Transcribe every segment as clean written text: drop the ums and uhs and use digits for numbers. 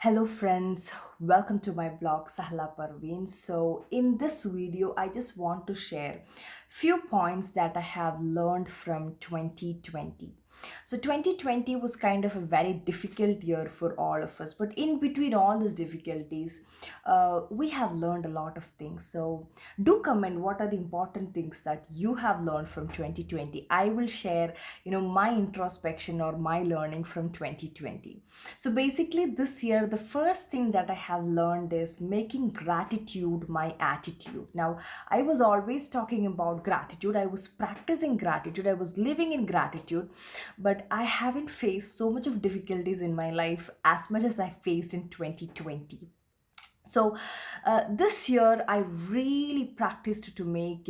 Hello friends, welcome to my blog Sahla Parveen. So in this video I just want to share few points that I have learned from 2020. So 2020 was kind of a very difficult year for all of us, but in between all these difficulties, we have learned a lot of things. So do comment what are the important things that you have learned from 2020. I will share, my introspection or my learning from 2020. So basically, this year, the first thing that I have learned is making gratitude my attitude. Now, I was always talking about gratitude, I was practicing gratitude, I was living in gratitude, but I haven't faced so much of difficulties in my life as much as I faced in 2020. So this year I really practiced to make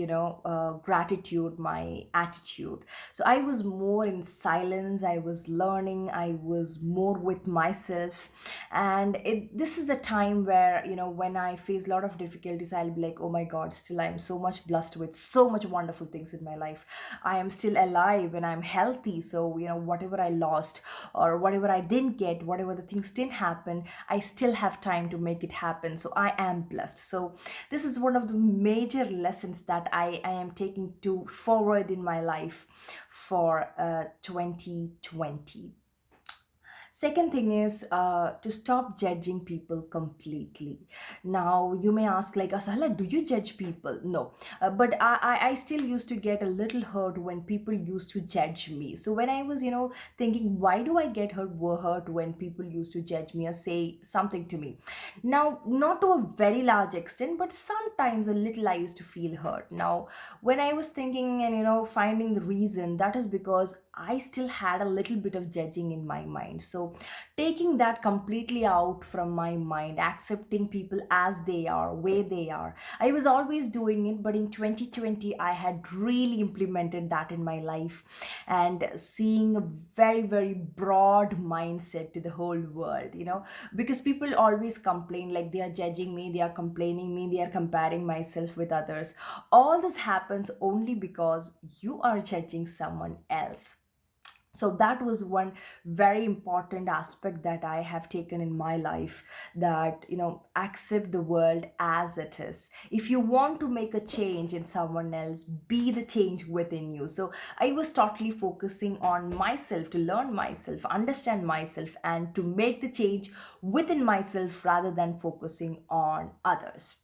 gratitude my attitude. So I was more in silence, I was learning, I was more with myself. And this is a time where, when I face a lot of difficulties, I'll be like, oh my god, still I'm so much blessed with so much wonderful things in my life. I am still alive and I'm healthy. So whatever I lost or whatever I didn't get, whatever the things didn't happen, I still have time to make it happen. So I am blessed. So this is one of the major lessons that I am taking to forward in my life for 2020. Second thing is to stop judging people completely. Now you may ask, like, Asala, do you judge people? No, but I still used to get a little hurt when people used to judge me. So when I was, thinking, why do I get hurt when people used to judge me or say something to me? Now, not to a very large extent, but sometimes a little I used to feel hurt. Now, when I was thinking and finding the reason, that is because I still had a little bit of judging in my mind. So taking that completely out from my mind, accepting people as they are, where they are. I was always doing it, but in 2020 I had really implemented that in my life and seeing a very very broad mindset to the whole world, because people always complain, like they are judging me, they are complaining me, they are comparing myself with others. All this happens only because you are judging someone else. So that was one very important aspect that I have taken in my life, that accept the world as it is. If you want to make a change in someone else, be the change within you. So I was totally focusing on myself, to learn myself, understand myself, and to make the change within myself rather than focusing on others.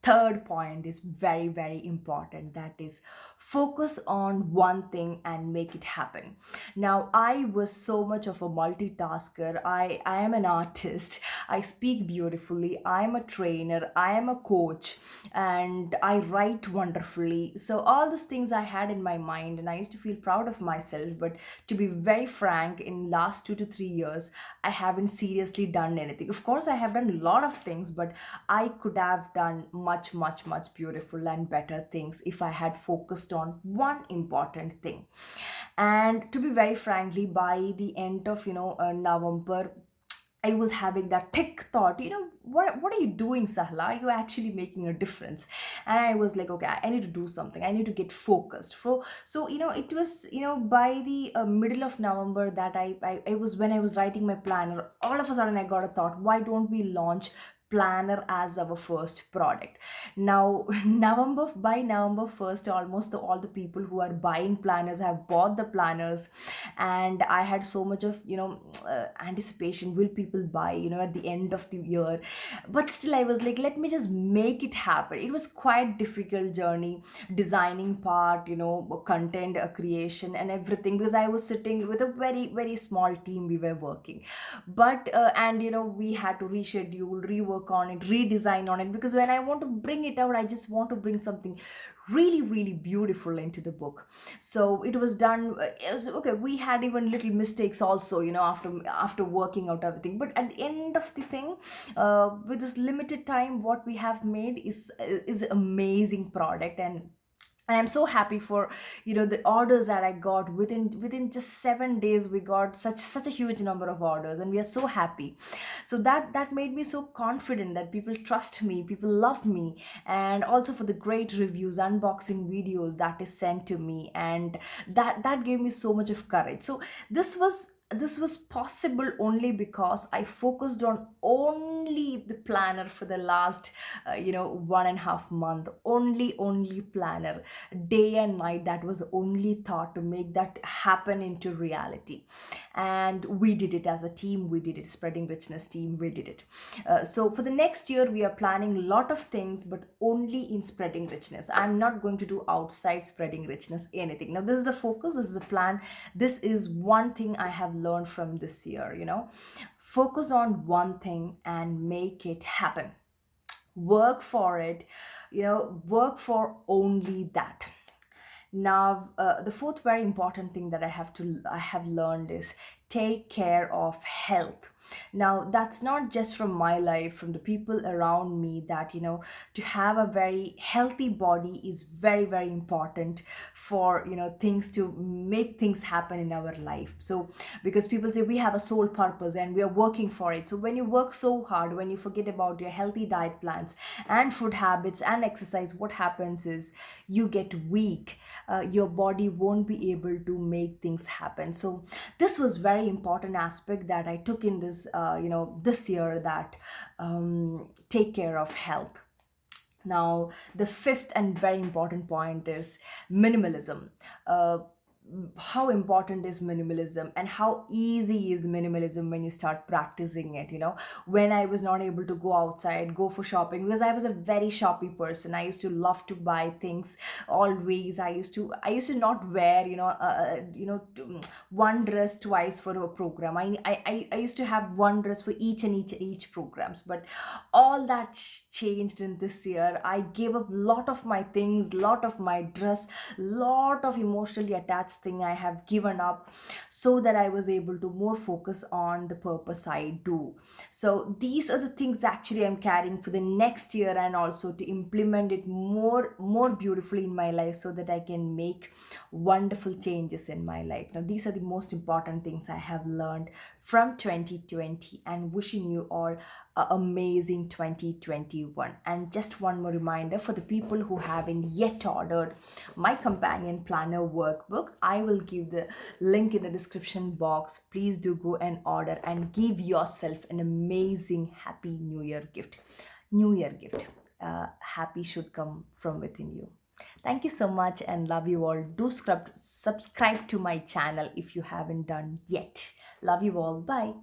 Third point is very very important, that is focus on one thing and make it happen. Now I was so much of a multitasker. I am an artist, I speak beautifully, I am a trainer, I am a coach, and I write wonderfully. So all these things I had in my mind and I used to feel proud of myself. But to be very frank, in last 2 to 3 years I haven't seriously done anything. Of course I have done a lot of things, but I could have done much, much, much beautiful and better things if I had focused on one important thing. And to be very frankly, by the end of November, I was having that tick thought, what are you doing, Sahla? You're actually making a difference. And I was like, okay, I need to do something. I need to get focused. So, it was, by the middle of November that I was, when I was writing my planner, all of a sudden I got a thought, why don't we launch planner as our first product? Now November 1st, almost all the people who are buying planners have bought the planners. And I had so much of anticipation, will people buy at the end of the year? But still I was like, let me just make it happen. It was quite difficult journey, designing part, content creation and everything, because I was sitting with a very very small team, we were working. But and we had to reschedule, rework on it, redesign on it, because when I want to bring it out, I just want to bring something really really beautiful into the book. So it was done. It was okay. We had even little mistakes also, after working out everything. But at the end of the thing, with this limited time, what we have made is amazing product. And I'm so happy for the orders that I got. Within just 7 days we got such a huge number of orders, and we are so happy. So that made me so confident that people trust me, people love me. And also for the great reviews, unboxing videos that is sent to me, and that gave me so much of courage. So this was this was possible only because I focused on only the planner for the last 1.5 month. Only planner, day and night. That was only thought to make that happen into reality. And we did it as a team. We did it, Spreading Richness team. We did it. So for the next year, we are planning a lot of things, but only in Spreading Richness. I'm not going to do outside Spreading Richness anything. Now, this is the focus. This is the plan. This is one thing I have learned from this year. Focus on one thing and make it happen. Work for it. Work for only that. Now, the fourth very important thing that I have learned is take care of health. Now, that's not just from my life, from the people around me, that to have a very healthy body is very, very important for things to make things happen in our life. So because people say we have a sole purpose and we are working for it, so when you work so hard, when you forget about your healthy diet plans and food habits and exercise, what happens is you get weak. Your body won't be able to make things happen. So this was very important aspect that I took in this year, that take care of health. Now, the fifth and very important point is minimalism. How important is minimalism, and how easy is minimalism when you start practicing it? When I was not able to go outside, go for shopping, because I was a very shoppy person. I used to love to buy things always. I used to not wear one dress twice for a program. I used to have one dress for each programs. But all that changed in this year. I gave up lot of my things, lot of my dress, lot of emotionally attached thing I have given up, so that I was able to more focus on the purpose I do. So these are the things actually I'm carrying for the next year, and also to implement it more beautifully in my life, so that I can make wonderful changes in my life. Now, these are the most important things I have learned from 2020, and wishing you all a amazing 2021. And just one more reminder for the people who haven't yet ordered my companion planner workbook, I will give the link in the description box. Please do go and order and give yourself an amazing happy new year gift. Happy should come from within you. Thank you so much and love you all. Do subscribe to my channel if you haven't done yet. Love you all. Bye.